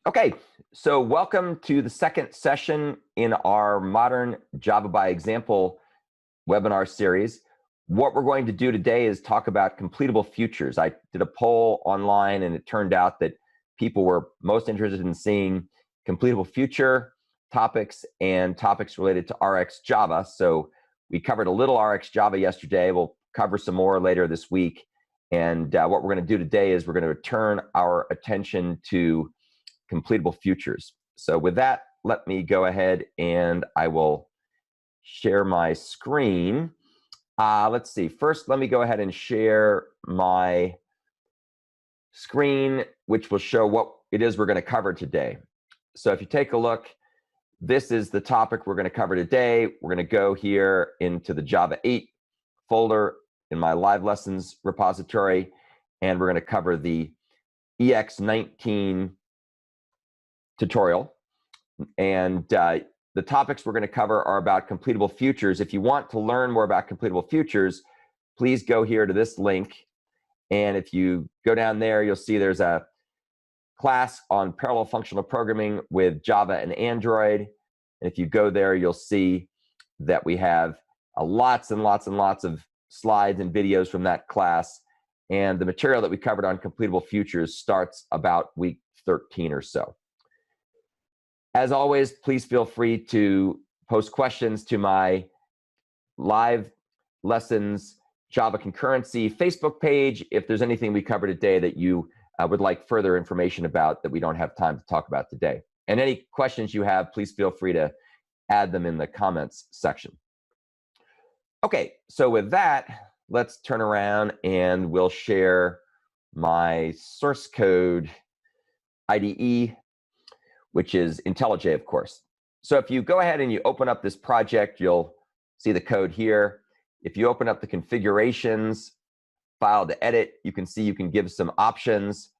Okay, so welcome to the second session in our Modern Java by Example webinar series. What we're going to do today is talk about completable futures. I did a poll online and it turned out that people were most interested in seeing completable future topics and topics related to RX Java. So we covered a little RX Java yesterday. We'll cover some more later this week. And what we're going to do today is we're going to turn our attention to completable futures. So with that, let me go ahead and I will share my screen. Let's see. First, let me go ahead and share my screen, which will show what it is we're going to cover today. So if you take a look, this is the topic we're going to cover today. We're going to go here into the Java 8 folder in my live lessons repository, and we're going to cover the EX19 tutorial. And the topics we're going to cover are about completable futures. If you want to learn more about completable futures, please go here to this link. And if you go down there, you'll see there's a class on parallel functional programming with Java and Android. And if you go there, you'll see that we have lots and lots and lots of slides and videos from that class. And the material that we covered on completable futures starts about week 13 or so. As always, please feel free to post questions to my live lessons Java concurrency Facebook page if there's anything we covered today that you would like further information about that we don't have time to talk about today. And any questions you have, please feel free to add them in the comments section. Okay, so with that, let's turn around and we'll share my source code IDE, which is IntelliJ, of course. So if you go ahead and you open up this project, you'll see the code here. If you open up the configurations file to edit, you can see you can give some options.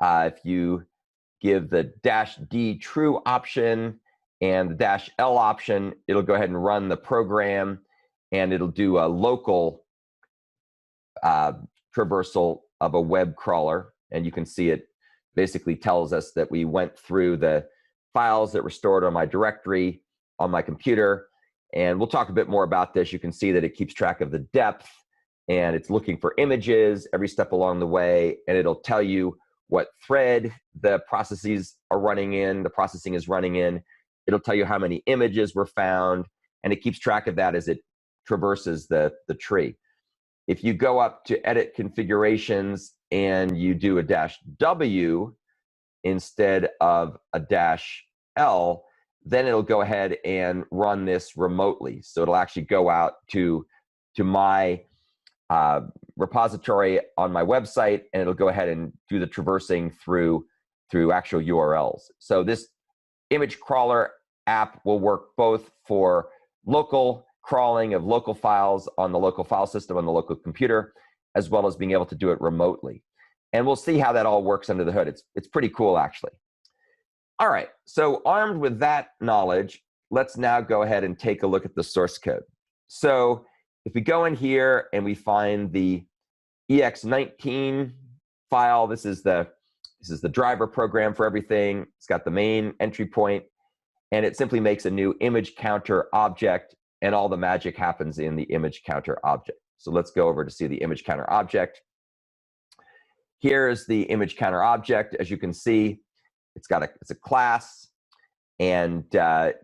If you give the -D true option and the -L option, it'll go ahead and run the program, and it'll do a local traversal of a web crawler. And you can see it basically tells us that we went through the files that were stored on my directory on my computer. And we'll talk a bit more about this. You can see that it keeps track of the depth, and it's looking for images every step along the way, and it'll tell you what thread the processing is running in. It'll tell you how many images were found, and it keeps track of that as it traverses the tree. If you go up to edit configurations and you do a -W instead of a -L, then it'll go ahead and run this remotely. So it'll actually go out to my repository on my website, and it'll go ahead and do the traversing through actual URLs. So this image crawler app will work both for local crawling of local files on the local file system on the local computer, as well as being able to do it remotely. And we'll see how that all works under the hood. It's pretty cool, actually. All right, so armed with that knowledge, let's now go ahead and take a look at the source code. So if we go in here and we find the EX19 file, this is the driver program for everything. It's got the main entry point, and it simply makes a new image counter object, and all the magic happens in the image counter object. So let's go over to see the image counter object. Here's the image counter object. As you can see, it's a class, and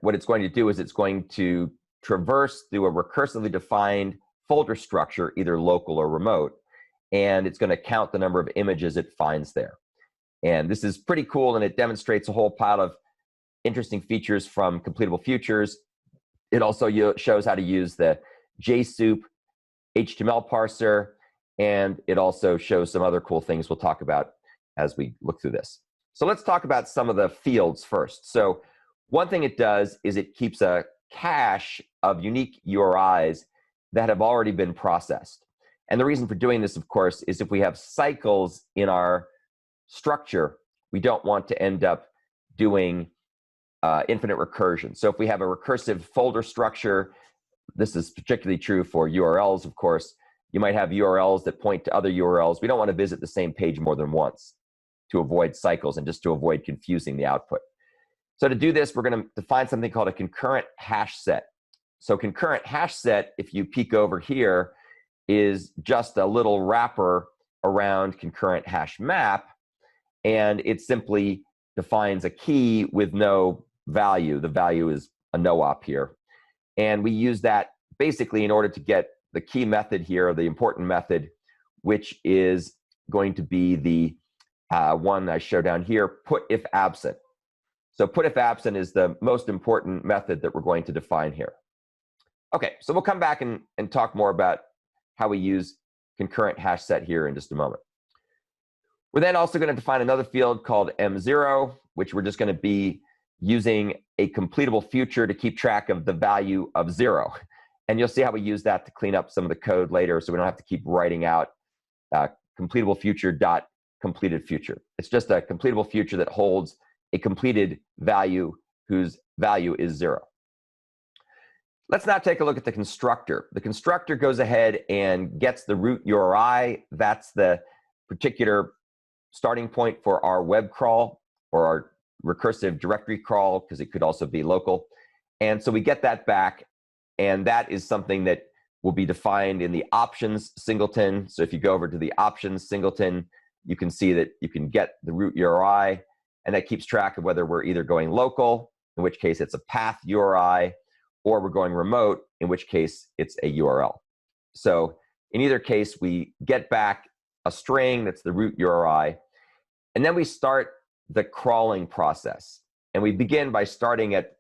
what it's going to do is it's going to traverse through a recursively defined folder structure, either local or remote, and it's going to count the number of images it finds there. And this is pretty cool, and it demonstrates a whole pile of interesting features from completable futures. It also shows how to use the JSoup HTML parser, and it also shows some other cool things we'll talk about as we look through this. So let's talk about some of the fields first. So one thing it does is it keeps a cache of unique URIs that have already been processed. And the reason for doing this, of course, is if we have cycles in our structure, we don't want to end up doing infinite recursion. So if we have a recursive folder structure, this is particularly true for URLs, of course. You might have URLs that point to other URLs. We don't want to visit the same page more than once. to avoid cycles and just to avoid confusing the output. So to do this, we're going to define something called a concurrent hash set. So concurrent hash set, if you peek over here, is just a little wrapper around concurrent hash map, and it simply defines a key with no value. The value is a no-op here. And we use that basically in order to get the key method here, the important method, which is going to be the one I show down here, put if absent. So put if absent is the most important method that we're going to define here. Okay, so we'll come back and talk more about how we use concurrent hash set here in just a moment. We're then also going to define another field called M0, which we're just going to be using a completable future to keep track of the value of 0. And you'll see how we use that to clean up some of the code later, so we don't have to keep writing out completable future dot completed future. It's just a completable future that holds a completed value whose value is 0. Let's now take a look at the constructor. The constructor goes ahead and gets the root URI. That's the particular starting point for our web crawl or our recursive directory crawl, because it could also be local. And so we get that back, and that is something that will be defined in the options singleton. So if you go over to the options singleton, you can see that you can get the root URI, and that keeps track of whether we're either going local, in which case it's a path URI, or we're going remote, in which case it's a URL. So in either case, we get back a string that's the root URI, and then we start the crawling process. And we begin by starting at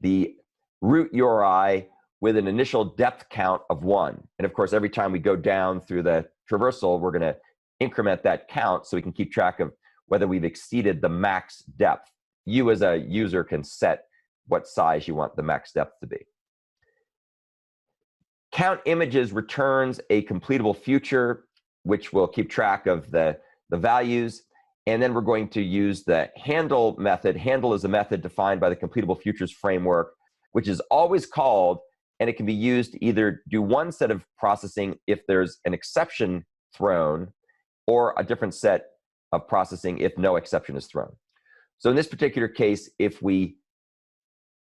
the root URI with an initial depth count of 1. And of course, every time we go down through the traversal, we're going to increment that count so we can keep track of whether we've exceeded the max depth. You as a user can set what size you want the max depth to be. Count images returns a completable future, which will keep track of the values. And then we're going to use the handle method. Handle is a method defined by the completable futures framework, which is always called, and it can be used to either do one set of processing if there's an exception thrown, or a different set of processing if no exception is thrown. So in this particular case, if we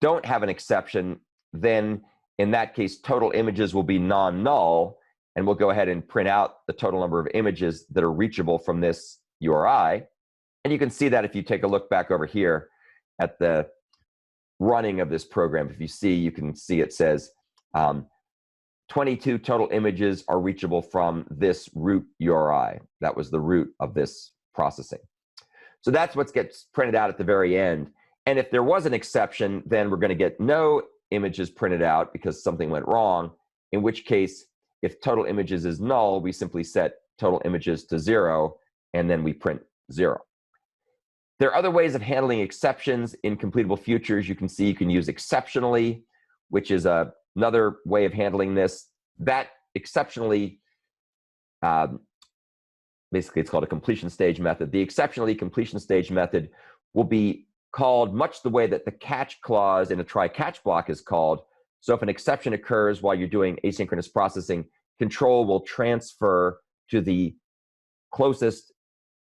don't have an exception, then in that case, total images will be non-null, and we'll go ahead and print out the total number of images that are reachable from this URI. And you can see that if you take a look back over here at the running of this program. If you see, you can see it says 22 total images are reachable from this root URI. That was the root of this processing. So that's what gets printed out at the very end. And if there was an exception, then we're going to get no images printed out because something went wrong, in which case, if total images is null, we simply set total images to 0, and then we print 0. There are other ways of handling exceptions in completable futures. You can see you can use exceptionally, which is another way of handling this. That exceptionally, basically it's called a completion stage method. The exceptionally completion stage method will be called much the way that the catch clause in a try-catch block is called. So if an exception occurs while you're doing asynchronous processing, control will transfer to the closest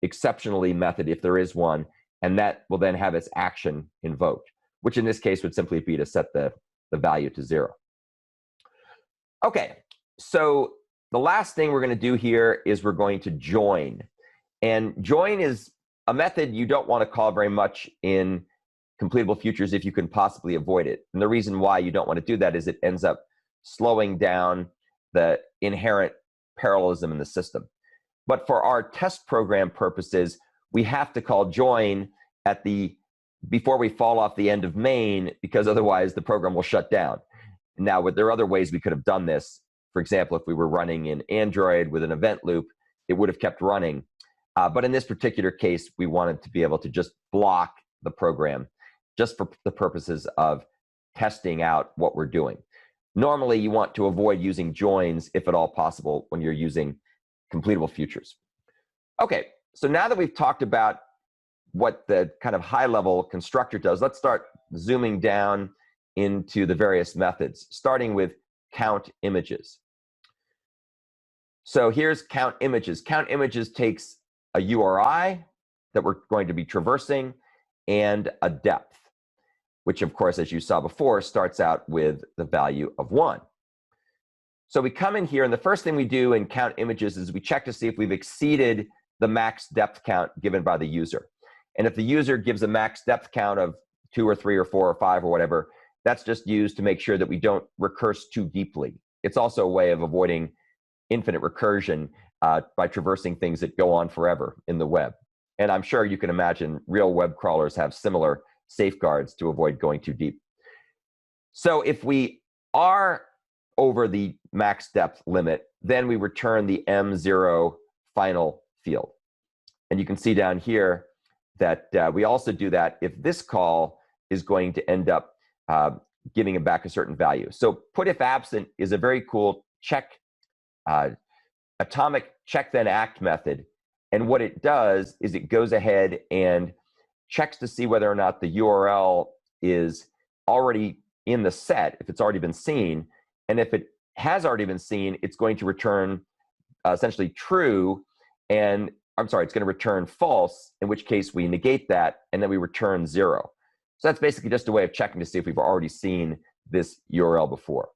exceptionally method if there is one, and that will then have its action invoked, which in this case would simply be to set the value to 0. Okay, so the last thing we're going to do here is we're going to join. And join is a method you don't want to call very much in completable futures if you can possibly avoid it. And the reason why you don't want to do that is it ends up slowing down the inherent parallelism in the system. But for our test program purposes, we have to call join at before we fall off the end of main, because otherwise the program will shut down. Now, there are other ways we could have done this. For example, if we were running in Android with an event loop, it would have kept running. But in this particular case, we wanted to be able to just block the program just for the purposes of testing out what we're doing. Normally, you want to avoid using joins, if at all possible, when you're using completable futures. Okay, so now that we've talked about what the kind of high-level constructor does, let's start zooming down into the various methods, starting with count images. So here's count images. Count images takes a URI, that we're going to be traversing and a depth, which of course, as you saw before, starts out with the value of 1. So we come in here, and the first thing we do in count images is we check to see if we've exceeded the max depth count given by the user. And if the user gives a max depth count of 2 or 3 or 4 or 5 or whatever, that's just used to make sure that we don't recurse too deeply. It's also a way of avoiding infinite recursion by traversing things that go on forever in the web. And I'm sure you can imagine real web crawlers have similar safeguards to avoid going too deep. So if we are over the max depth limit, then we return the M0 final field. And you can see down here that we also do that if this call is going to end up giving it back a certain value. So put if absent is a very cool atomic check then act method. And what it does is it goes ahead and checks to see whether or not the URL is already in the set, if it's already been seen. And if it has already been seen, it's going to return essentially true, and I'm sorry, it's going to return false, in which case we negate that, and then we return 0. So that's basically just a way of checking to see if we've already seen this URL before.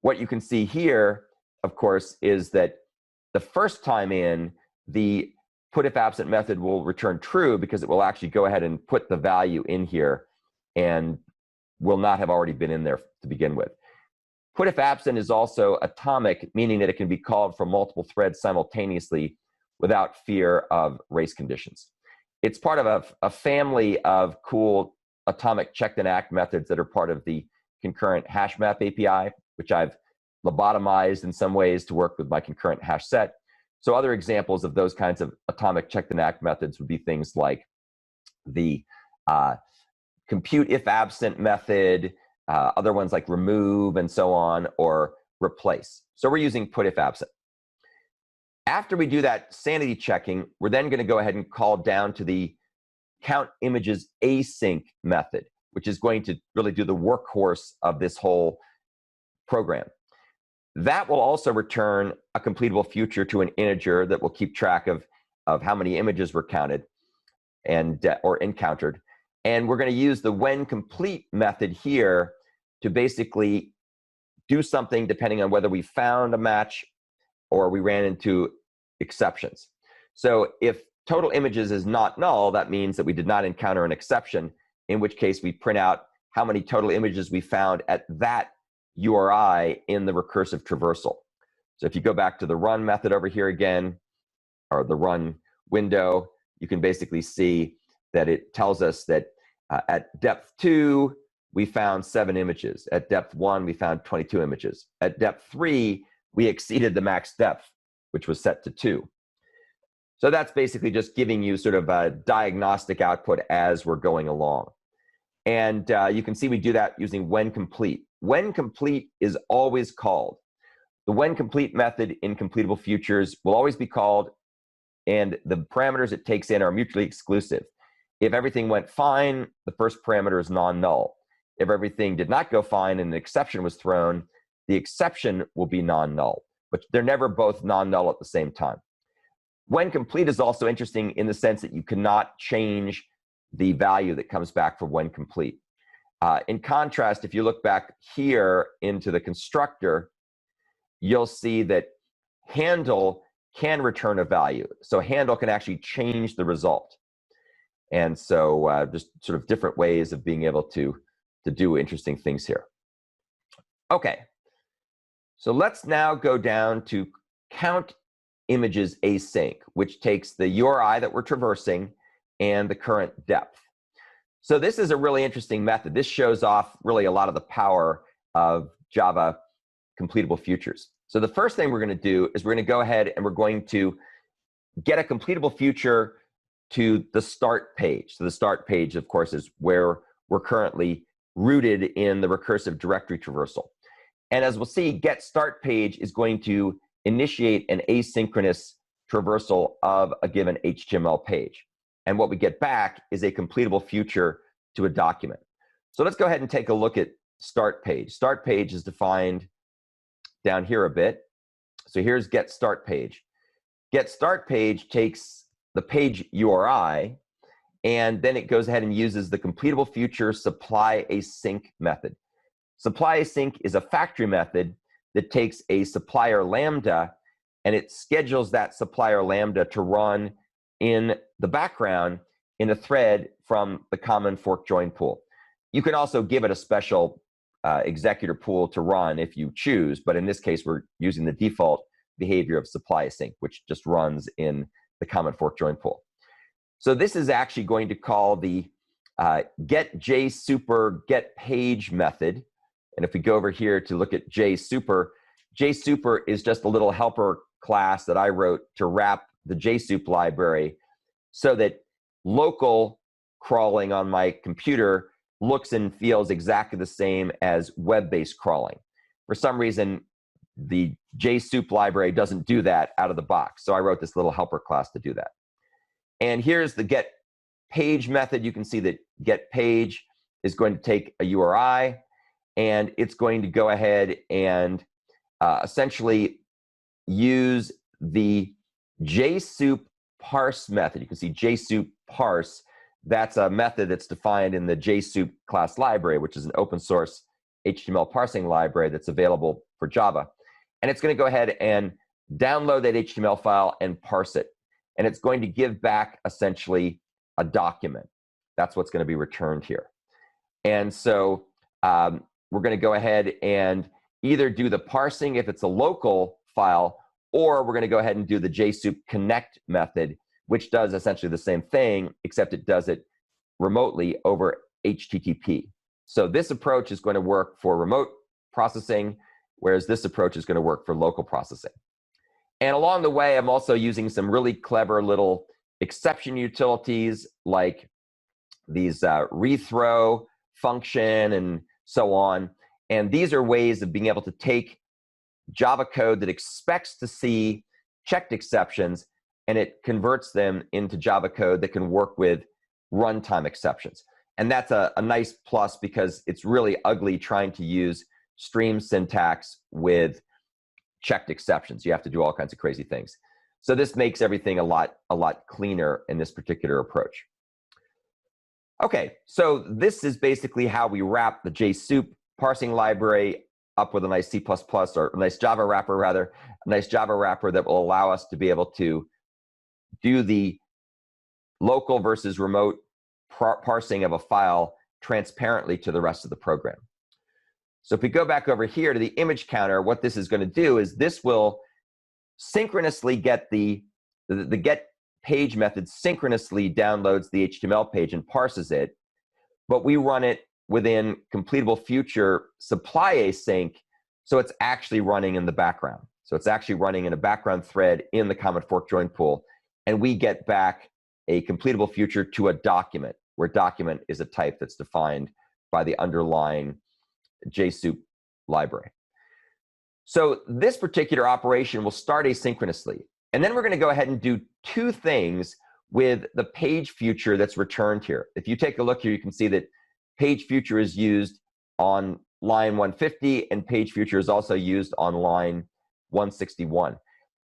What you can see here, of course, is that the first time in, the put if absent method will return true because it will actually go ahead and put the value in here and will not have already been in there to begin with. Put if absent is also atomic, meaning that it can be called from multiple threads simultaneously without fear of race conditions. It's part of a family of cool atomic check then act methods that are part of the concurrent hash map API, which I've lobotomized in some ways to work with my concurrent hash set. So other examples of those kinds of atomic check then act methods would be things like the compute if absent method, other ones like remove and so on, or replace. So we're using put if absent. After we do that sanity checking, we're then going to go ahead and call down to the count images async method, which is going to really do the workhorse of this whole program. That will also return a completable future to an integer that will keep track of how many images were counted and or encountered. And we're going to use the when complete method here to basically do something depending on whether we found a match or we ran into exceptions. So if total images is not null, that means that we did not encounter an exception, in which case we print out how many total images we found at that URI in the recursive traversal. So if you go back to the run method over here again, or the run window, you can basically see that it tells us that at depth 2, we found 7 images. At depth 1, we found 22 images. At depth 3, we exceeded the max depth, which was set to 2. So that's basically just giving you sort of a diagnostic output as we're going along. And you can see we do that using when complete. When complete is always called. The when complete method in completable futures will always be called, and the parameters it takes in are mutually exclusive. If everything went fine, the first parameter is non-null. If everything did not go fine and an exception was thrown, the exception will be non-null. But they're never both non-null at the same time. When complete is also interesting in the sense that you cannot change the value that comes back from when complete. In contrast, if you look back here into the constructor, you'll see that handle can return a value. So handle can actually change the result. And so just sort of different ways of being able to do interesting things here. Okay, so let's now go down to count images async, which takes the URI that we're traversing and the current depth. So this is a really interesting method. This shows off really a lot of the power of Java completable futures. So the first thing we're going to do is we're going to go ahead and we're going to get a completable future to the start page. So the start page, of course, is where we're currently rooted in the recursive directory traversal. And as we'll see, get start page is going to initiate an asynchronous traversal of a given HTML page. And what we get back is a completable future to a document. So let's go ahead and take a look at start page. Start page is defined down here a bit. So here's get start page. Get start page takes the page URI, and then it goes ahead and uses the CompletableFuture supply async method. Supply async is a factory method that takes a supplier lambda and it schedules that supplier lambda to run in the background in a thread from the common fork join pool. You can also give it a special executor pool to run if you choose, but in this case, we're using the default behavior of supply async, which just runs in the common fork join pool. So this is actually going to call the getJSuper getPage method. And if we go over here to look at JSuper, JSuper is just a little helper class that I wrote to wrap the JSoup library so that local crawling on my computer looks and feels exactly the same as web-based crawling. For some reason, the JSoup library doesn't do that out of the box. So I wrote this little helper class to do that. And here's the getPage method. You can see that getPage is going to take a URI, and it's going to go ahead and essentially use the JSoup parse method. You can see JSoup parse. That's a method that's defined in the JSoup class library, which is an open source HTML parsing library that's available for Java. And it's going to go ahead and download that HTML file and parse it. And it's going to give back essentially a document. That's what's going to be returned here. And so we're going to go ahead and either do the parsing if it's a local file, or we're going to go ahead and do the JSoup connect method, which does essentially the same thing, except it does it remotely over HTTP. So this approach is going to work for remote processing, whereas this approach is going to work for local processing. And along the way, I'm also using some really clever little exception utilities like these rethrow function and so on. And these are ways of being able to take Java code that expects to see checked exceptions, and it converts them into Java code that can work with runtime exceptions. And that's a nice plus because it's really ugly trying to use stream syntax with checked exceptions. You have to do all kinds of crazy things. So this makes everything a lot cleaner in this particular approach. Okay, so this is basically how we wrap the JSoup parsing library up with a nice C++ or a nice Java wrapper, rather, a nice Java wrapper that will allow us to be able to do the local versus remote parsing of a file transparently to the rest of the program. So if we go back over here to the image counter, what this is going to do is this will synchronously get the get page method synchronously downloads the HTML page and parses it, but we run it within CompletableFuture supply async, so it's actually running in the background. So it's actually running in a background thread in the common fork join pool, and we get back a CompletableFuture to a document, where document is a type that's defined by the underlying JSoup library. So this particular operation will start asynchronously. And then we're going to go ahead and do two things with the page future that's returned here. If you take a look here, you can see that page future is used on line 150, and page future is also used on line 161.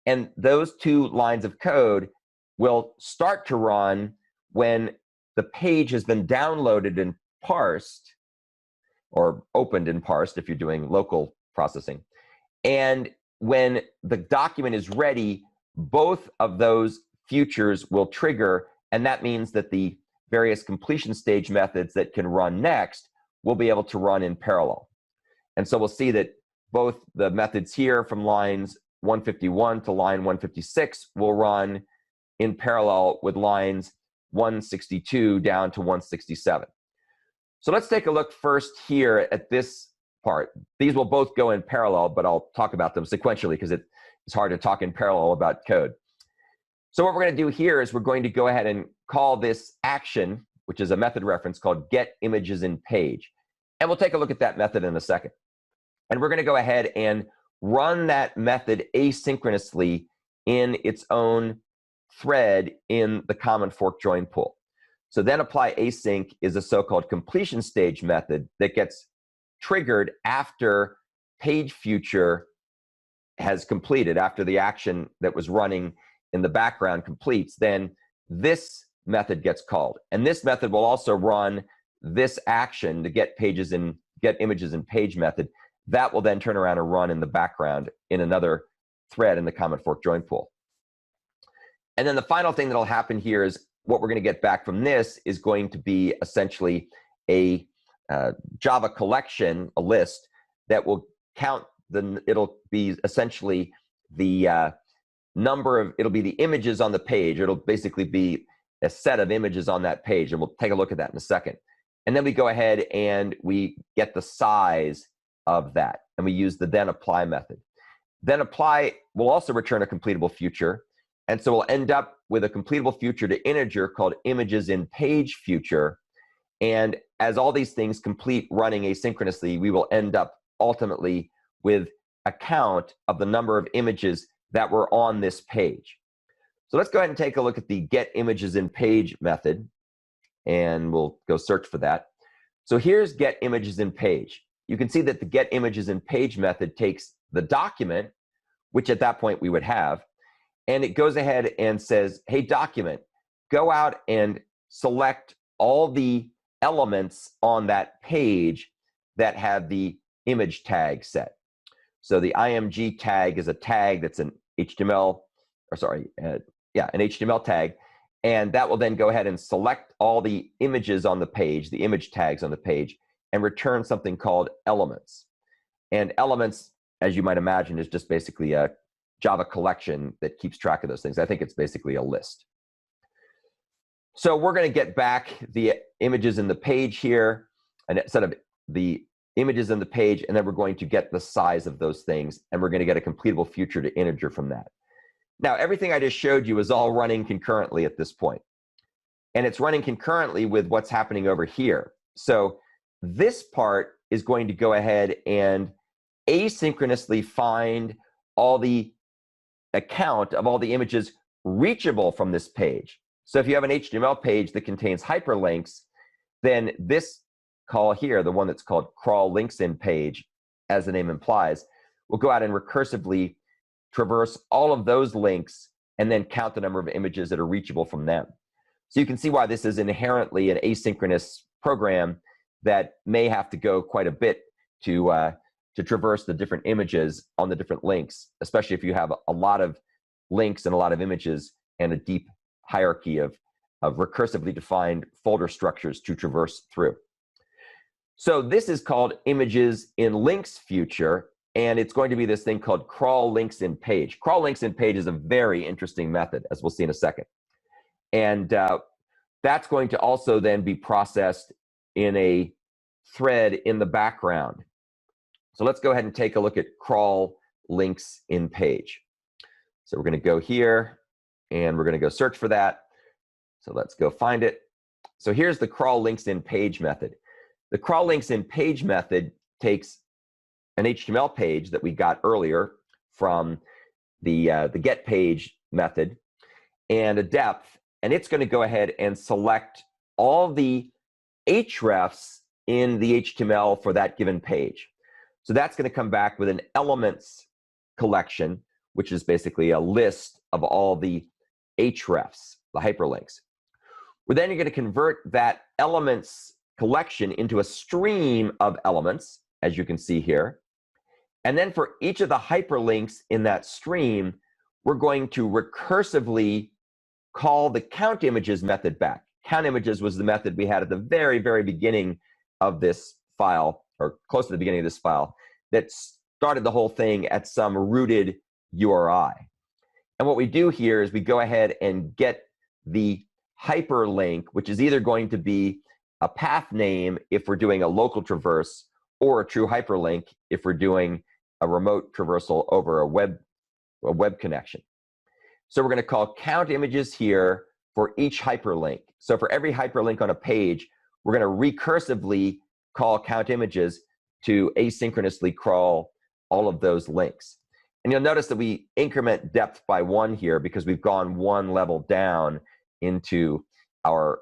And those two lines of code will start to run when the page has been downloaded and parsed, or opened and parsed if you're doing local processing. And when the document is ready, both of those futures will trigger, and that means that the various completion stage methods that can run next will be able to run in parallel. And so we'll see that both the methods here from lines 151 to line 156 will run in parallel with lines 162 down to 167. So let's take a look first here at this part. These will both go in parallel, but I'll talk about them sequentially because it's hard to talk in parallel about code. So what we're going to do here is we're going to go ahead and call this action, which is a method reference called getImagesInPage. And we'll take a look at that method in a second. And we're going to go ahead and run that method asynchronously in its own thread in the common fork join pool. So then apply async is a so-called completion stage method that gets triggered after page future has completed, after the action that was running in the background completes. Then this method gets called. And this method will also run this action to get images in page method. That will then turn around and run in the background in another thread in the common fork join pool. And then the final thing that'll happen here is what we're going to get back from this is going to be essentially a Java collection, a list that will count it'll be essentially the it'll be the images on the page. It'll basically be a set of images on that page, and we'll take a look at that in a second. And then we go ahead and we get the size of that, and we use the then apply method. Then apply will also return a completable future, and so we'll end up with a completable future to integer called images in page future. And as all these things complete running asynchronously, we will end up ultimately with a count of the number of images that were on this page. So let's go ahead and take a look at the get images in page method, and we'll go search for that. So here's get images in page. You can see that the get images in page method takes the document, which at that point we would have, and it goes ahead and says, hey, document, go out and select all the elements on that page that have the image tag set. So the img tag is a tag that's an HTML, an HTML tag, and that will then go ahead and select all the images on the page, the image tags on the page, and return something called elements. And elements, as you might imagine, is just basically a Java collection that keeps track of those things. I think it's basically a list. So we're going to get back the images in the page here, and set of the images in the page, and then we're going to get the size of those things, and we're going to get a completable future to integer from that. Now, everything I just showed you is all running concurrently at this point, and it's running concurrently with what's happening over here. So this part is going to go ahead and asynchronously find all the account of all the images reachable from this page. So if you have an HTML page that contains hyperlinks, then this call here, the one that's called crawl links in page, as the name implies, will go out and recursively traverse all of those links and then count the number of images that are reachable from them. So you can see why this is inherently an asynchronous program that may have to go quite a bit to traverse the different images on the different links, especially if you have a lot of links and a lot of images and a deep hierarchy of recursively defined folder structures to traverse through. So this is called images in links future, and it's going to be this thing called crawl links in page. Crawl links in page is a very interesting method, as we'll see in a second. And that's going to also then be processed in a thread in the background. So let's go ahead and take a look at crawl links in page. So we're going to go here, and we're going to go search for that. So let's go find it. So here's the crawl links in page method. The crawl links in page method takes an HTML page that we got earlier from the get page method and a depth, and it's going to go ahead and select all the hrefs in the HTML for that given page. So that's going to come back with an elements collection, which is basically a list of all the hrefs, the hyperlinks. Well, then you're going to convert that elements collection into a stream of elements, as you can see here. And then for each of the hyperlinks in that stream, we're going to recursively call the count images method back. Count images was the method we had at the very, very beginning of this file, or close to the beginning of this file, that started the whole thing at some rooted URI. And what we do here is we go ahead and get the hyperlink, which is either going to be a path name if we're doing a local traverse, or a true hyperlink if we're doing a remote traversal over a web connection. So we're going to call count images here for each hyperlink. So for every hyperlink on a page, we're going to recursively call count images to asynchronously crawl all of those links. And you'll notice that we increment depth by 1 here because we've gone 1 level down into our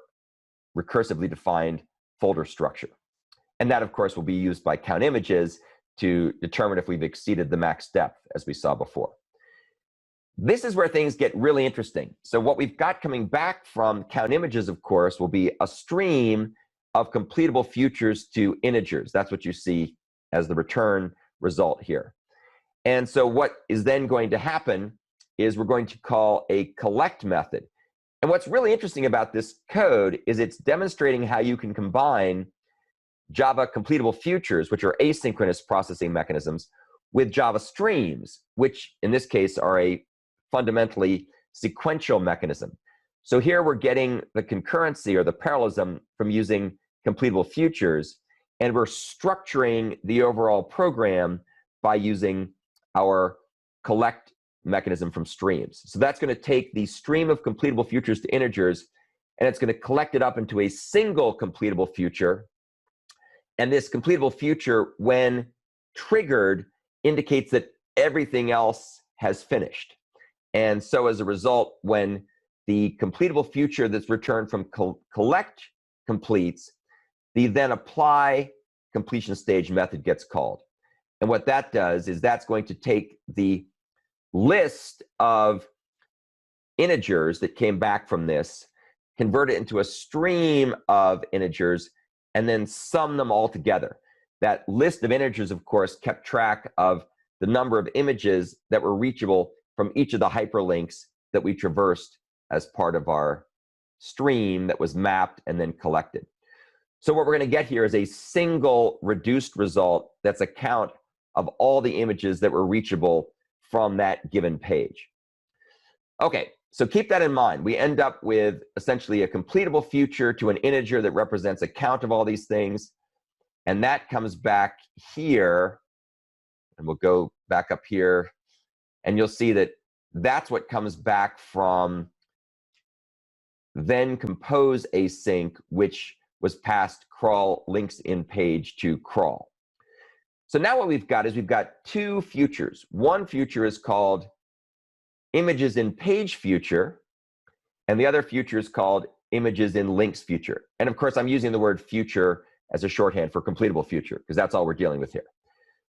recursively defined folder structure. And that, of course, will be used by count images to determine if we've exceeded the max depth, as we saw before. this is where things get really interesting. So what we've got coming back from count images, of course, will be a stream of completable futures to integers. That's what you see as the return result here. And so what is then going to happen is we're going to call a collect method. And what's really interesting about this code is it's demonstrating how you can combine Java CompletableFutures, which are asynchronous processing mechanisms, with Java streams, which in this case are a fundamentally sequential mechanism. So here we're getting the concurrency or the parallelism from using CompletableFutures, and we're structuring the overall program by using our collect mechanism from streams. So that's going to take the stream of completable futures to integers, and it's going to collect it up into a single completable future. And this completable future, when triggered, indicates that everything else has finished. And so as a result, when the completable future that's returned from collect completes, the then apply completion stage method gets called. And what that does is that's going to take the list of integers that came back from this, convert it into a stream of integers, and then sum them all together. That list of integers, of course, kept track of the number of images that were reachable from each of the hyperlinks that we traversed as part of our stream that was mapped and then collected. So what we're going to get here is a single reduced result that's a count of all the images that were reachable from that given page. Okay, so keep that in mind. We end up with essentially a completable future to an integer that represents a count of all these things. And that comes back here. And we'll go back up here. And you'll see that that's what comes back from then compose async, which was passed crawl links in page to crawl. So now what we've got is we've got two futures. One future is called images in page future, and the other future is called images in links future. And of course, I'm using the word future as a shorthand for completable future, because that's all we're dealing with here.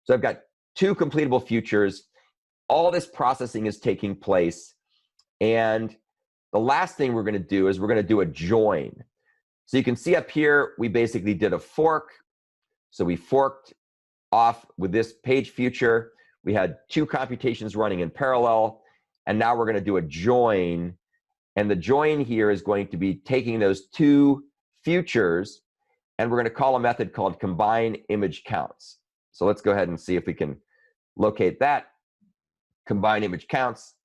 So I've got two completable futures. All this processing is taking place. And the last thing we're going to do is we're going to do a join. So you can see up here, we basically did a fork. So we forked off with this page future. We had two computations running in parallel. And now we're going to do a join. And the join here is going to be taking those two futures, and we're going to call a method called combine image counts. So let's go ahead and see if we can locate that. Combine image counts.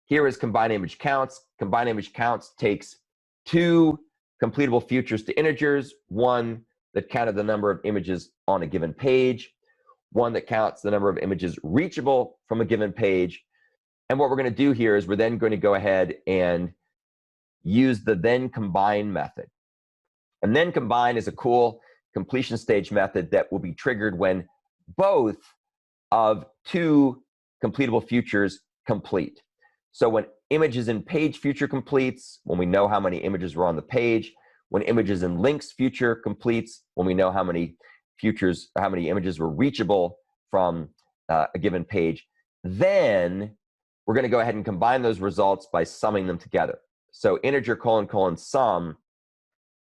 Here is combine image counts. Combine image counts takes two completable futures to integers, one that counted the number of images on a given page, one that counts the number of images reachable from a given page. And what we're going to do here is we're then going to go ahead and use the then combine method. And then combine is a cool completion stage method that will be triggered when both of two completable futures complete. So when images in page future completes, when we know how many images were on the page, when images in links future completes, when we know how many images were reachable from a given page, then we're going to go ahead and combine those results by summing them together. So integer : sum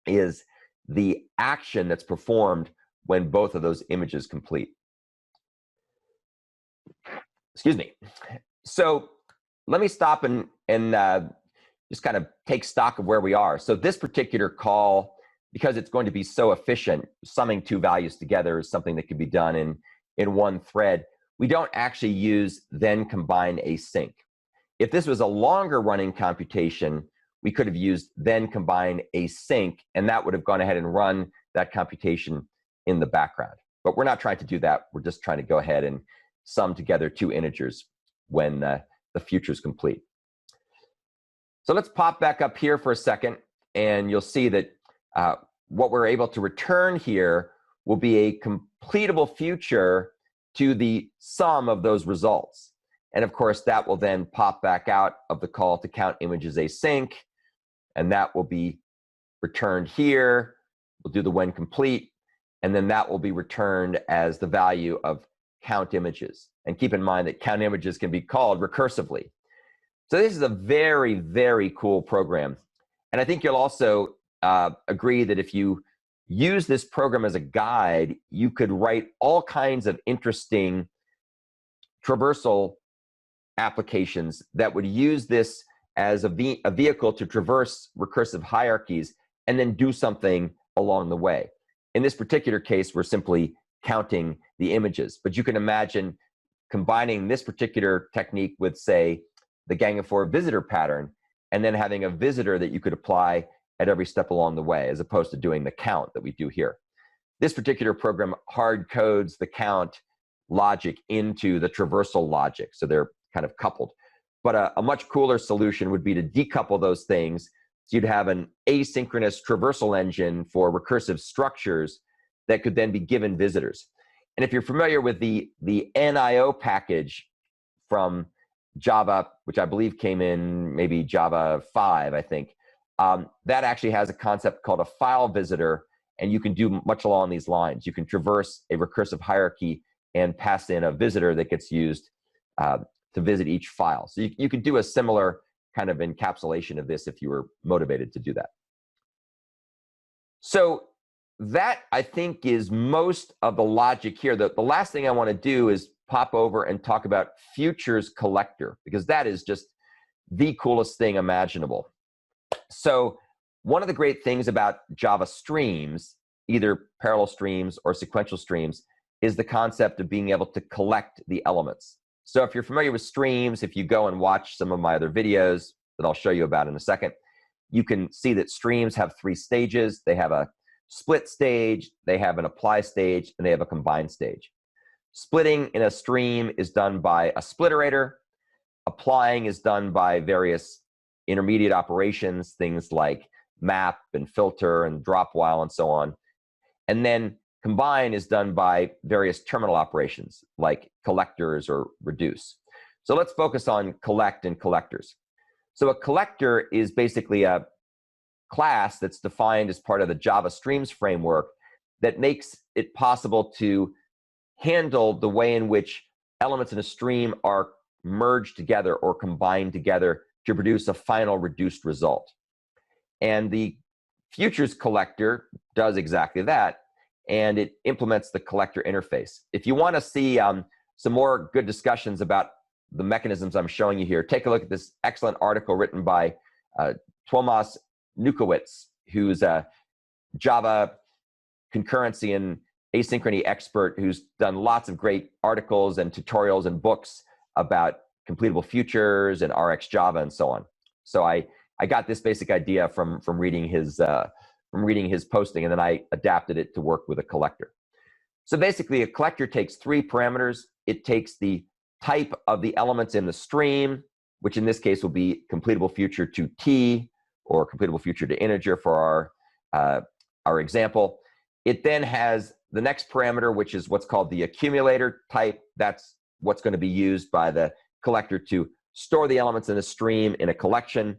is the action that's performed when both of those images complete. Excuse me. So let me stop and just kind of take stock of where we are. So this particular call, because it's going to be so efficient, summing two values together is something that can be done in one thread. We don't actually use then combine async. If this was a longer running computation, we could have used then combine async, and that would have gone ahead and run that computation in the background. But we're not trying to do that. We're just trying to go ahead and sum together two integers when the future is complete. So let's pop back up here for a second, and you'll see that what we're able to return here will be a completable future to the sum of those results. And of course, that will then pop back out of the call to count images async, and that will be returned here. We'll do the when complete, and then that will be returned as the value of count images. And keep in mind that count images can be called recursively. So this is a very, very cool program. And I think you'll also agree that if you use this program as a guide, you could write all kinds of interesting traversal applications that would use this as a vehicle to traverse recursive hierarchies and then do something along the way. In this particular case, we're simply counting the images. But you can imagine combining this particular technique with, say, the gang of four visitor pattern, and then having a visitor that you could apply at every step along the way, as opposed to doing the count that we do here. This particular program hard codes the count logic into the traversal logic, so they're kind of coupled. But a much cooler solution would be to decouple those things. So you'd have an asynchronous traversal engine for recursive structures that could then be given visitors. And if you're familiar with the NIO package from Java, which I believe came in maybe Java 5, I think, that actually has a concept called a file visitor, and you can do much along these lines. You can traverse a recursive hierarchy and pass in a visitor that gets used to visit each file. So you could do a similar kind of encapsulation of this if you were motivated to do that. So that, I think, is most of the logic here. The last thing I want to do is pop over and talk about futures collector, because that is just the coolest thing imaginable. So one of the great things about Java streams, either parallel streams or sequential streams, is the concept of being able to collect the elements. So if you're familiar with streams, if you go and watch some of my other videos that I'll show you about in a second, you can see that streams have 3 stages. They have a split stage, they have an apply stage, and they have a combine stage. Splitting in a stream is done by a splitterator. Applying is done by various intermediate operations, things like map and filter and drop while and so on. And then combine is done by various terminal operations like collectors or reduce. So let's focus on collect and collectors. So a collector is basically a class that's defined as part of the Java Streams framework that makes it possible to handle the way in which elements in a stream are merged together or combined together to produce a final reduced result. And the futures collector does exactly that, and it implements the collector interface. If you want to see some more good discussions about the mechanisms I'm showing you here, take a look at this excellent article written by Tomas Nukowitz, who's a Java concurrency and asynchrony expert who's done lots of great articles and tutorials and books about completable futures and RxJava and so on. So I got this basic idea from reading his posting, and then I adapted it to work with a collector. So basically, a collector takes 3 parameters. It takes the type of the elements in the stream, which in this case will be completable future to T or completable future to integer for our example. It then has the next parameter, which is what's called the accumulator type. That's what's going to be used by the collector to store the elements in a stream in a collection.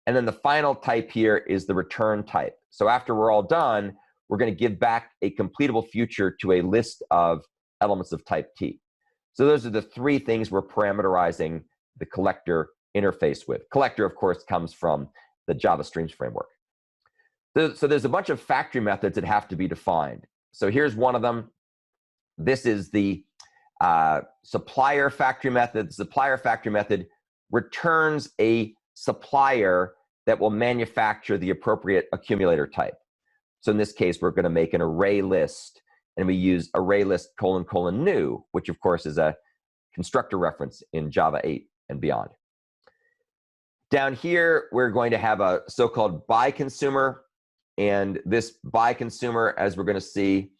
And then the final type here is the return type. So after we're all done, we're going to give back a completable future to a list of elements of type T. So those are the 3 things we're parameterizing the collector interface with. Collector, of course, comes from the Java Streams framework. So there's a bunch of factory methods that have to be defined. So here's one of them. This is the supplier factory method. The supplier factory method returns a supplier that will manufacture the appropriate accumulator type. So in this case, we're going to make an array list, and we use array list : new, which of course is a constructor reference in Java 8 and beyond. Down here, we're going to have a so-called buy consumer, and this buy consumer, as we're going to see,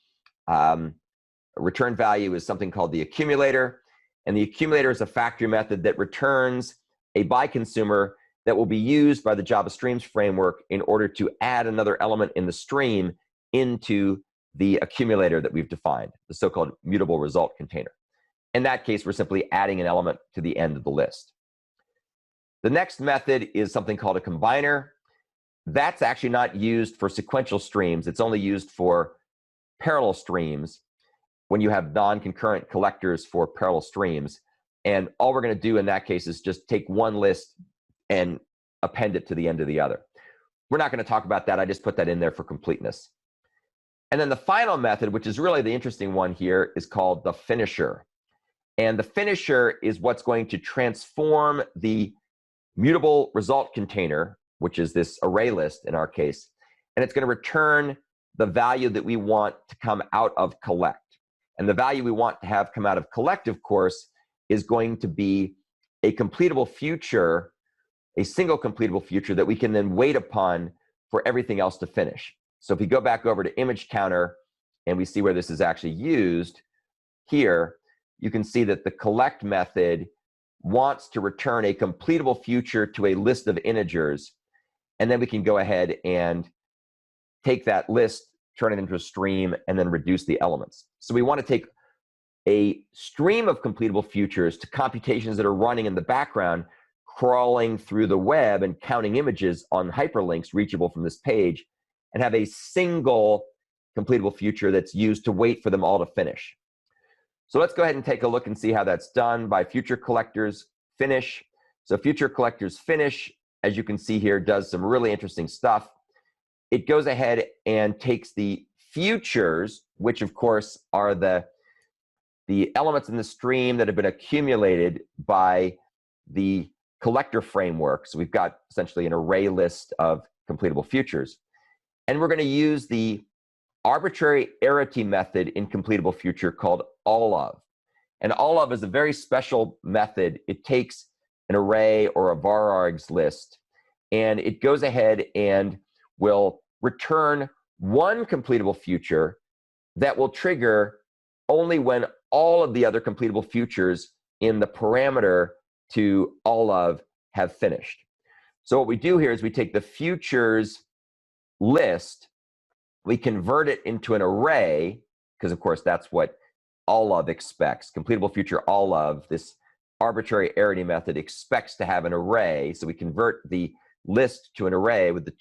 return value is something called the accumulator, and the accumulator is a factory method that returns a buy consumer that will be used by the Java Streams framework in order to add another element in the stream into the accumulator that we've defined, the so-called mutable result container. In that case, we're simply adding an element to the end of the list. The next method is something called a combiner. That's actually not used for sequential streams. It's only used for parallel streams when you have non-concurrent collectors for parallel streams. And all we're going to do in that case is just take one list and append it to the end of the other. We're not going to talk about that. I just put that in there for completeness. And then the final method, which is really the interesting one here, is called the finisher. And the finisher is what's going to transform the mutable result container, which is this array list in our case, and it's going to return the value that we want to come out of collect. And the value we want to have come out of collect, of course, is going to be a completable future, a single completable future that we can then wait upon for everything else to finish. So if we go back over to image counter and we see where this is actually used here, you can see that the collect method wants to return a completable future to a list of integers. And then we can go ahead and take that list, turn it into a stream, and then reduce the elements. So we want to take a stream of completable futures to computations that are running in the background, crawling through the web and counting images on hyperlinks reachable from this page, and have a single completable future that's used to wait for them all to finish. So let's go ahead and take a look and see how that's done by future collectors finish. So future collectors finish, as you can see here, does some really interesting stuff. It goes ahead and takes the futures, which of course are the elements in the stream that have been accumulated by the collector framework. So we've got essentially an array list of completable futures. And we're going to use the arbitrary arity method in completable future called all of. And all of is a very special method. It takes an array or a var_args list, and it goes ahead and will return one completable future that will trigger only when all of the other completable futures in the parameter to all of have finished. So what we do here is we take the futures list, we convert it into an array, because of course that's what all of expects. Completable future all of, this arbitrary arity method expects to have an array, so we convert the list to an array with the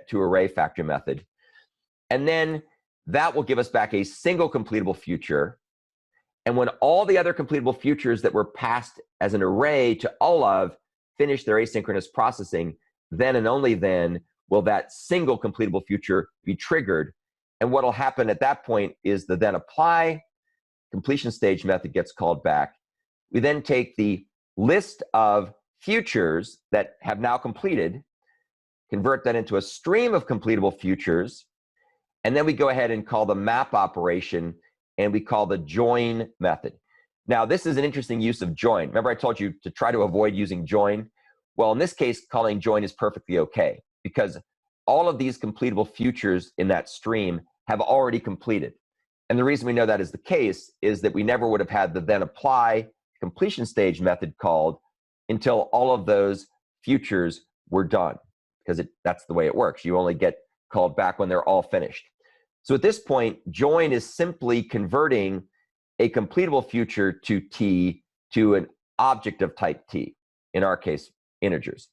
to array factor method. And then that will give us back a single completable future. And when all the other completable futures that were passed as an array to all of finish their asynchronous processing, then and only then will that single completable future be triggered. And what will happen at that point is the then apply completion stage method gets called back. We then take the list of futures that have now completed, convert that into a stream of completable futures, and then we go ahead and call the map operation, and we call the join method. Now, this is an interesting use of join. Remember I told you to try to avoid using join? Well, in this case, calling join is perfectly okay, because all of these completable futures in that stream have already completed. And the reason we know that is the case is that we never would have had the then apply completion stage method called until all of those futures were done, because that's the way it works. You only get called back when they're all finished. So at this point, join is simply converting a completable future to T to an object of type T, in our case, integers.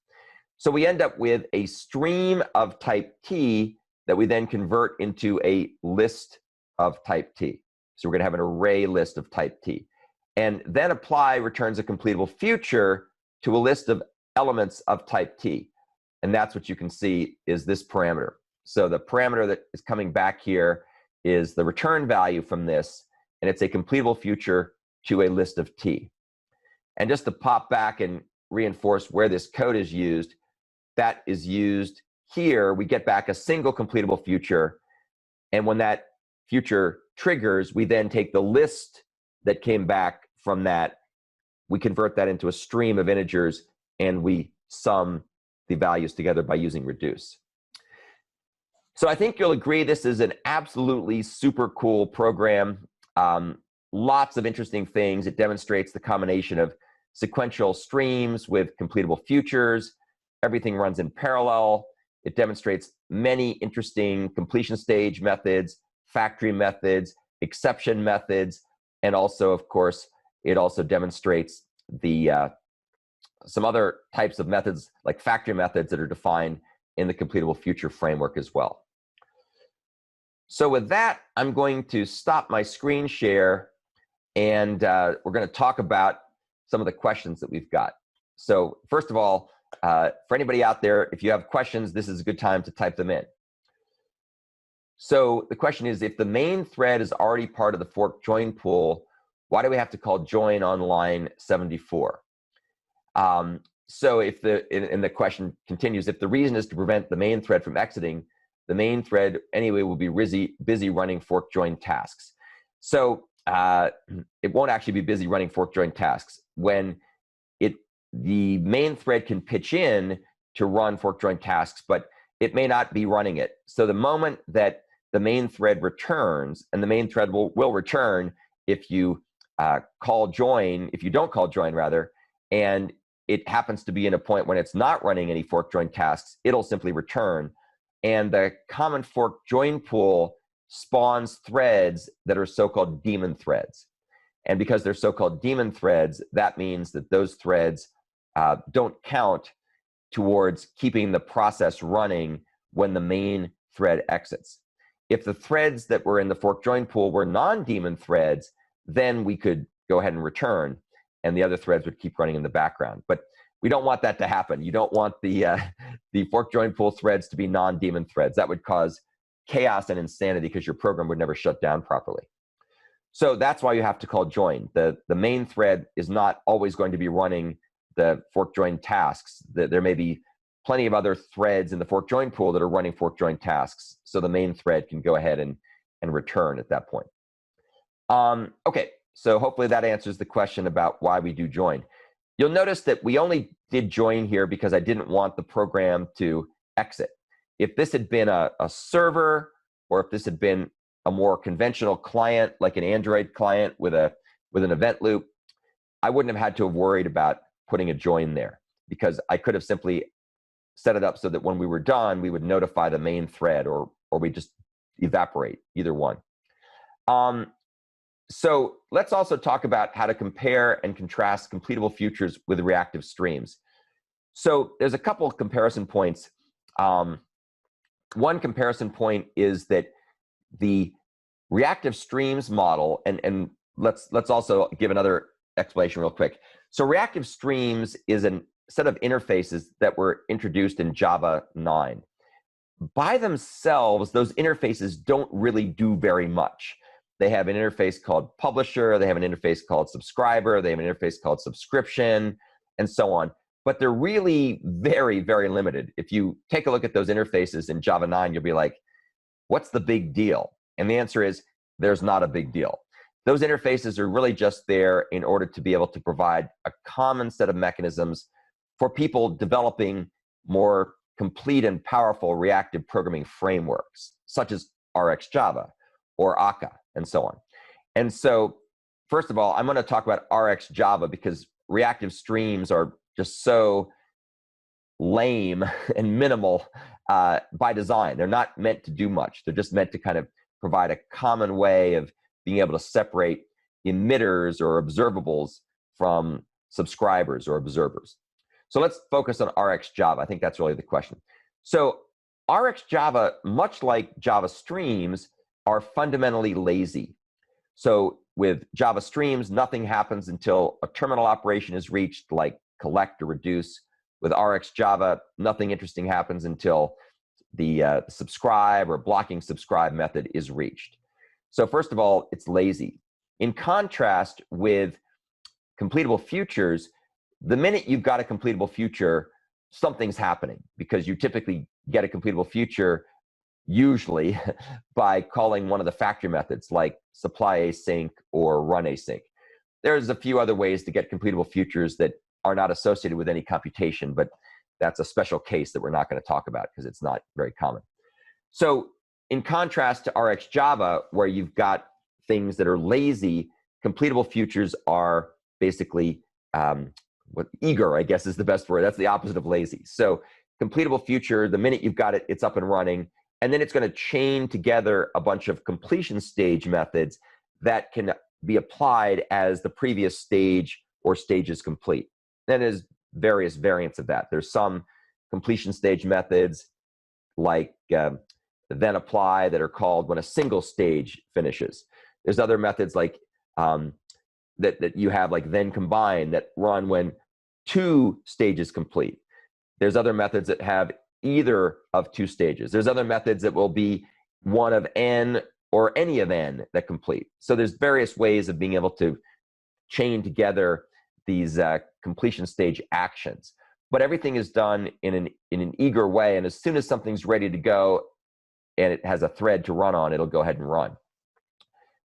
So we end up with a stream of type T that we then convert into a list of type T. So we're going to have an array list of type T. And then apply returns a completable future to a list of elements of type T. And that's what you can see is this parameter. So the parameter that is coming back here is the return value from this, and it's a completable future to a list of T. And just to pop back and reinforce where this code is used, that is used here. We get back a single completable future, and when that future triggers, we then take the list that came back from that, we convert that into a stream of integers, and we sum the values together by using reduce. So I think you'll agree this is an absolutely super cool program. Lots of interesting things. It demonstrates the combination of sequential streams with completable futures. Everything runs in parallel. It demonstrates many interesting completion stage methods, factory methods, exception methods, and also, of course, it also demonstrates the some other types of methods like factory methods that are defined in the completable future framework as well. So with that, I'm going to stop my screen share, and we're going to talk about some of the questions that we've got. So first of all, for anybody out there, if you have questions, this is a good time to type them in. So the question is, if the main thread is already part of the fork join pool, why do we have to call join on line 74? So if and the question continues, if the reason is to prevent the main thread from exiting, the main thread anyway will be busy running fork join tasks. So it won't actually be busy running fork join tasks. When the main thread can pitch in to run fork join tasks, but it may not be running it. So the moment that the main thread returns, and the main thread will return if you call join, if you don't call join rather, and it happens to be in a point when it's not running any fork join tasks, it'll simply return. And the common fork join pool spawns threads that are so-called daemon threads. And because they're so-called daemon threads, that means that those threads don't count towards keeping the process running when the main thread exits. If the threads that were in the fork join pool were non-daemon threads, then we could go ahead and return, and the other threads would keep running in the background. But we don't want that to happen. You don't want the fork join pool threads to be non-daemon threads. That would cause chaos and insanity because your program would never shut down properly. So that's why you have to call join. The main thread is not always going to be running the fork join tasks. There may be plenty of other threads in the fork join pool that are running fork join tasks, so the main thread can go ahead and return at that point. Okay, so hopefully that answers the question about why we do join. You'll notice that we only did join here because I didn't want the program to exit. If this had been a server, or if this had been a more conventional client, like an Android client with an event loop, I wouldn't have had to have worried about putting a join there, because I could have simply set it up so that when we were done, we would notify the main thread, or we just evaporate, either one. So let's also talk about how to compare and contrast completable futures with reactive streams. So there's a couple of comparison points. One comparison point is that the reactive streams model, and let's also give another explanation real quick. So reactive streams is a set of interfaces that were introduced in Java 9. By themselves, those interfaces don't really do very much. They have an interface called publisher, they have an interface called subscriber, they have an interface called subscription, and so on. But they're really very, very limited. If you take a look at those interfaces in Java 9, you'll be like, what's the big deal? And the answer is, there's not a big deal. Those interfaces are really just there in order to be able to provide a common set of mechanisms for people developing more complete and powerful reactive programming frameworks, such as RxJava or Akka, and so on. And so, first of all, I'm going to talk about RxJava because reactive streams are just so lame and minimal by design. They're not meant to do much. They're just meant to kind of provide a common way of being able to separate emitters or observables from subscribers or observers. So let's focus on RxJava. I think that's really the question. So RxJava, much like Java streams, are fundamentally lazy. So with Java streams, nothing happens until a terminal operation is reached, like collect or reduce. With RxJava, nothing interesting happens until the subscribe or blocking subscribe method is reached. So first of all, it's lazy. In contrast with completable futures, the minute you've got a completable future, something's happening, because you typically get a completable future usually by calling one of the factory methods like supply async or run async. There's a few other ways to get completable futures that are not associated with any computation, but that's a special case that we're not going to talk about because it's not very common. So in contrast to RxJava, where you've got things that are lazy, completable futures are basically eager, I guess is the best word. That's the opposite of lazy. So completable future, the minute you've got it, it's up and running. And then it's going to chain together a bunch of completion stage methods that can be applied as the previous stage or stage is complete. Then there's various variants of that. There's some completion stage methods like then apply that are called when a single stage finishes. There's other methods like that you have, like then combine, that run when 2 stages complete. There's other methods that have either of 2 stages. There's other methods that will be one of n or any of n that complete. So there's various ways of being able to chain together these completion stage actions. But everything is done in an eager way, and as soon as something's ready to go and it has a thread to run on, it'll go ahead and run.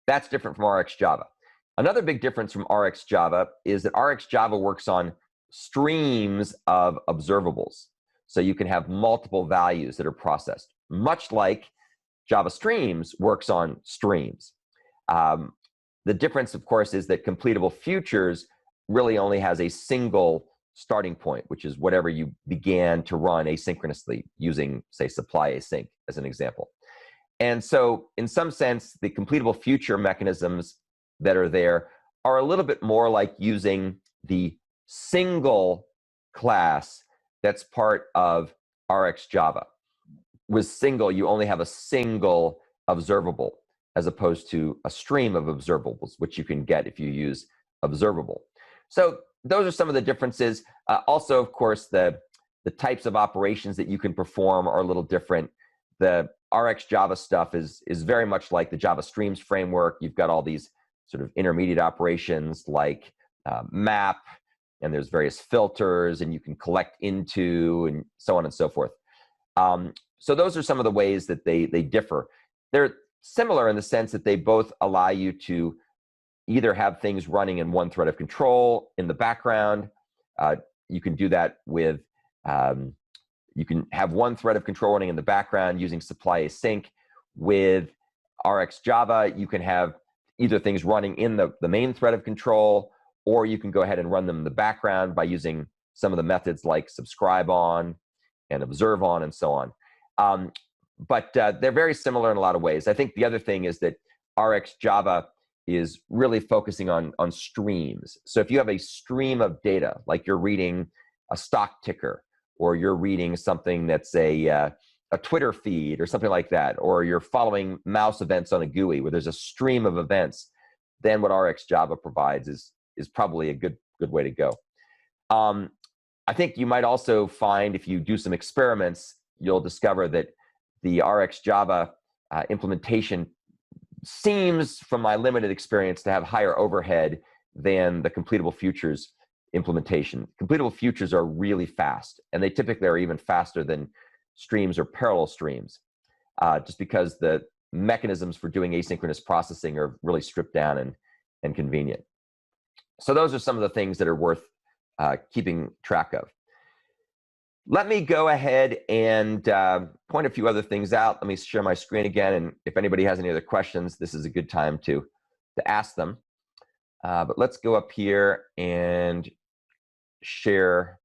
That's different from RxJava. Another big difference from RxJava is that RxJava works on streams of observables. So you can have multiple values that are processed, much like Java Streams works on streams. The difference, of course, is that CompletableFutures really only has a single starting point, which is whatever you began to run asynchronously using, say, supply async as an example. And so in some sense, the CompletableFuture mechanisms that are there are a little bit more like using the single class that's part of RxJava. With single, you only have a single observable as opposed to a stream of observables, which you can get if you use observable. So those are some of the differences. Also, of course, the types of operations that you can perform are a little different. The RxJava stuff is very much like the Java Streams framework. You've got all these sort of intermediate operations like map, and there's various filters, and you can collect into, and so on and so forth. So those are some of the ways that they differ. They're similar in the sense that they both allow you to either have things running in one thread of control in the background. You can do that with, you can have one thread of control running in the background using supply async. With RxJava, you can have either things running in the main thread of control, or you can go ahead and run them in the background by using some of the methods like subscribe on and observe on and so on. But they're very similar in a lot of ways. I think the other thing is that RxJava is really focusing on streams. So if you have a stream of data, like you're reading a stock ticker, or you're reading something that's a Twitter feed or something like that, or you're following mouse events on a GUI where there's a stream of events, then what RxJava provides is probably a good way to go. I think you might also find, if you do some experiments, you'll discover that the RxJava implementation seems, from my limited experience, to have higher overhead than the CompletableFutures implementation. CompletableFutures are really fast, and they typically are even faster than streams or parallel streams, just because the mechanisms for doing asynchronous processing are really stripped down and convenient. So those are some of the things that are worth keeping track of. Let me go ahead and point a few other things out. Let me share my screen again, and if anybody has any other questions, this is a good time to ask them. But let's go up here and share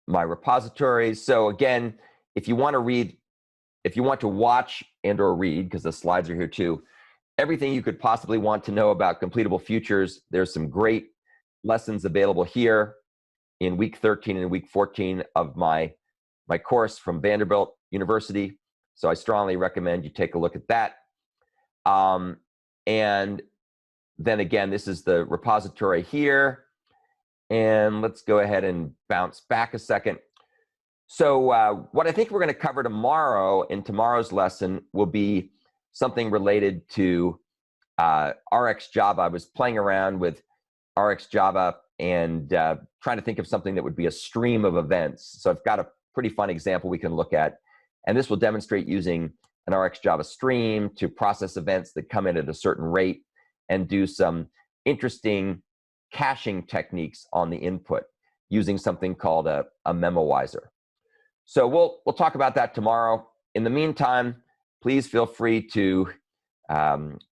my repositories. So again, if you want to watch and or read, because the slides are here too, everything you could possibly want to know about CompletableFutures, there's some great lessons available here in week 13 and week 14 of my course from Vanderbilt University. So I strongly recommend you take a look at that. And then again, this is the repository here. And let's go ahead and bounce back a second. So what I think we're going to cover tomorrow in tomorrow's lesson will be something related to RxJava. I was playing around with RxJava and trying to think of something that would be a stream of events. So I've got a pretty fun example we can look at. And this will demonstrate using an RxJava stream to process events that come in at a certain rate and do some interesting caching techniques on the input using something called a memoizer. So we'll talk about that tomorrow. In the meantime, please feel free to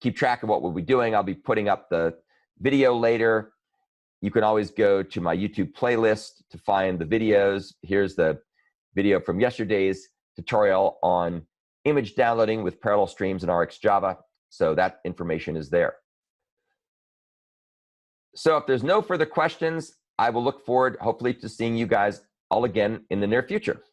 keep track of what we'll be doing. I'll be putting up the video later. You can always go to my YouTube playlist to find the videos. Here's the video from yesterday's tutorial on image downloading with parallel streams in RxJava. So that information is there. So if there's no further questions, I will look forward, hopefully, to seeing you guys all again in the near future.